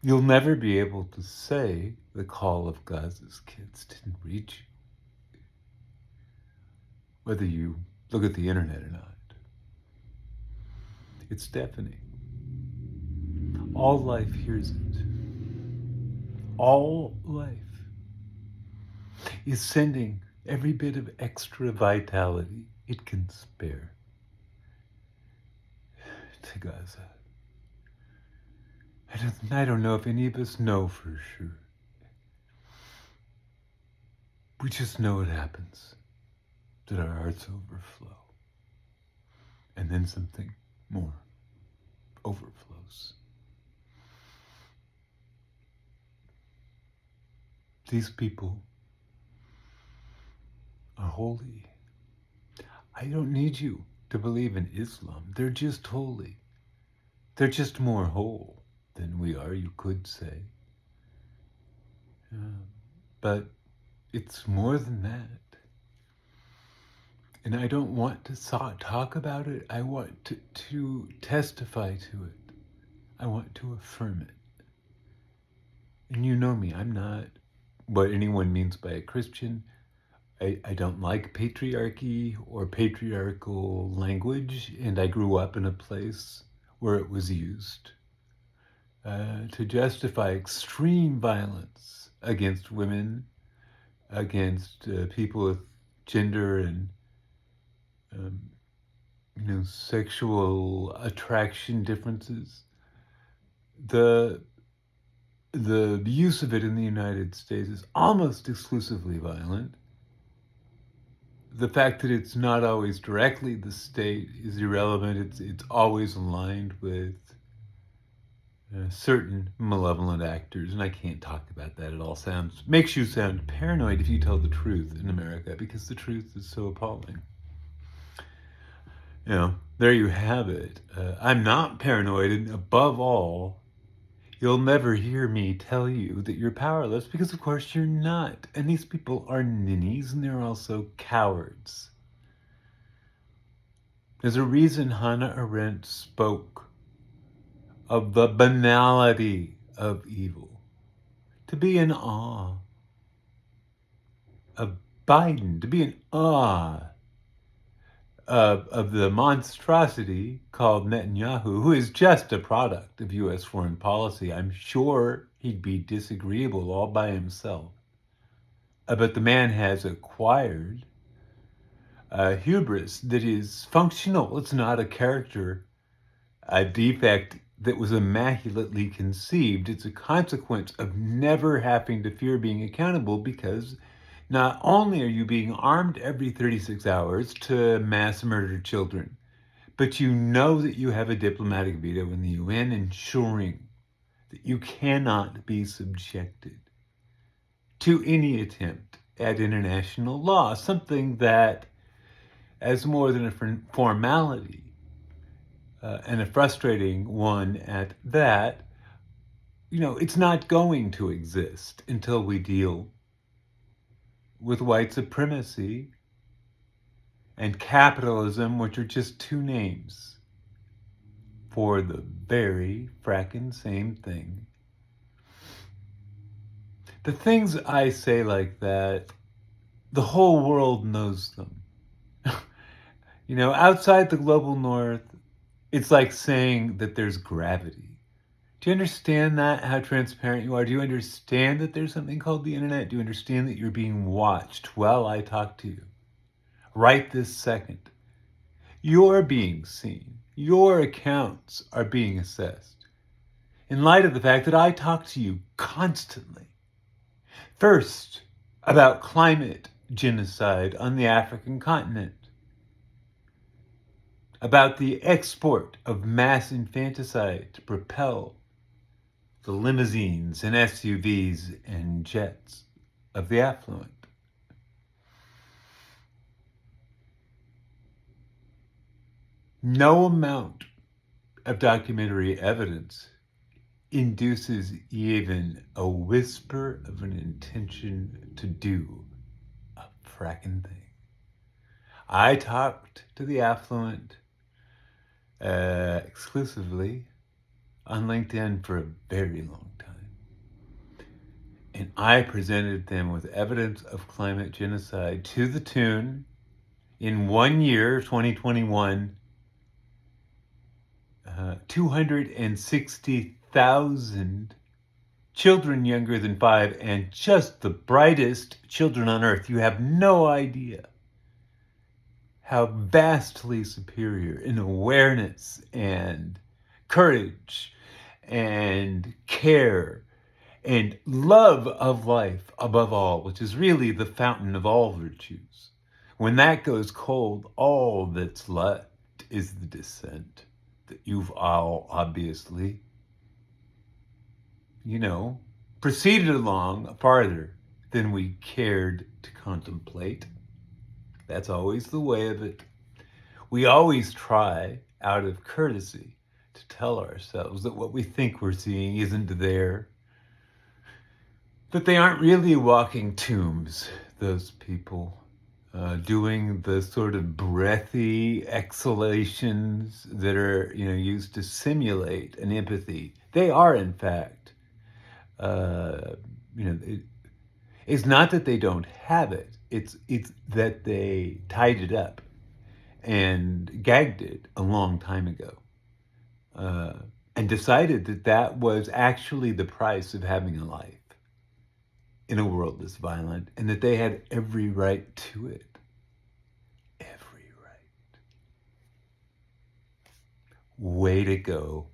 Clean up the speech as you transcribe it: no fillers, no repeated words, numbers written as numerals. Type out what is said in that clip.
You'll never be able to say the call of Gaza's kids didn't reach you, whether you look at the internet or not. It's deafening. All life hears it. All life is sending every bit of extra vitality it can spare to Gaza. I don't know if any of us know for sure. We just know it happens, that our hearts overflow. And then something more overflows. These people are holy. I don't need you to believe in Islam. They're just holy. They're just more whole than we are, you could say. But it's more than that. And I don't want to talk about it. I want to testify to it. I want to affirm it. And you know me, I'm not what anyone means by a Christian. I don't like patriarchy or patriarchal language, and I grew up in a place where it was used to justify extreme violence against women, against people with gender and sexual attraction differences. The use of it in the United States is almost exclusively violent. The fact that it's not always directly the state is irrelevant. It's always aligned with certain malevolent actors, and I can't talk about that. It all makes you sound paranoid if you tell the truth in America, because the truth is so appalling. There you have it. I'm not paranoid, and above all, you'll never hear me tell you that you're powerless, because of course you're not. And these people are ninnies, and they're also cowards. There's a reason Hannah Arendt spoke of the banality of evil. To be in awe of Biden, to be in awe of the monstrosity called Netanyahu, who is just a product of U.S. foreign policy. I'm sure he'd be disagreeable all by himself. But the man has acquired hubris that is functional. It's not a character, a defect that was immaculately conceived. It's a consequence of never having to fear being accountable, because not only are you being armed every 36 hours to mass murder children, but you know that you have a diplomatic veto in the UN, ensuring that you cannot be subjected to any attempt at international law, something that, as more than a formality, and a frustrating one at that, it's not going to exist until we deal with white supremacy and capitalism, which are just two names for the very frackin' same thing. The things I say like that, the whole world knows them. Outside the global north, it's like saying that there's gravity. Do you understand that, how transparent you are? Do you understand that there's something called the internet? Do you understand that you're being watched while I talk to you? Right this second. You're being seen. Your accounts are being assessed. In light of the fact that I talk to you constantly. First, about climate genocide on the African continent. About the export of mass infanticide to propel the limousines and SUVs and jets of the affluent. No amount of documentary evidence induces even a whisper of an intention to do a frackin' thing. I talked to the affluent exclusively on LinkedIn for a very long time. And I presented them with evidence of climate genocide to the tune, in 1 year, 2021, 260,000 children younger than 5, and just the brightest children on earth. You have no idea how vastly superior in awareness and courage and care and love of life above all, which is really the fountain of all virtues. When that goes cold, all that's left is the dissent that you've all obviously, proceeded along farther than we cared to contemplate. That's always the way of it. We always try, out of courtesy, to tell ourselves that what we think we're seeing isn't there. That they aren't really walking tombs, those people, doing the sort of breathy exhalations that are, used to simulate an empathy. They are, in fact, uh, it's not that they don't have it. It's that they tied it up and gagged it a long time ago, uh, and decided that that was actually the price of having a life in a world this violent, and that they had every right to it. Every right. Way to go.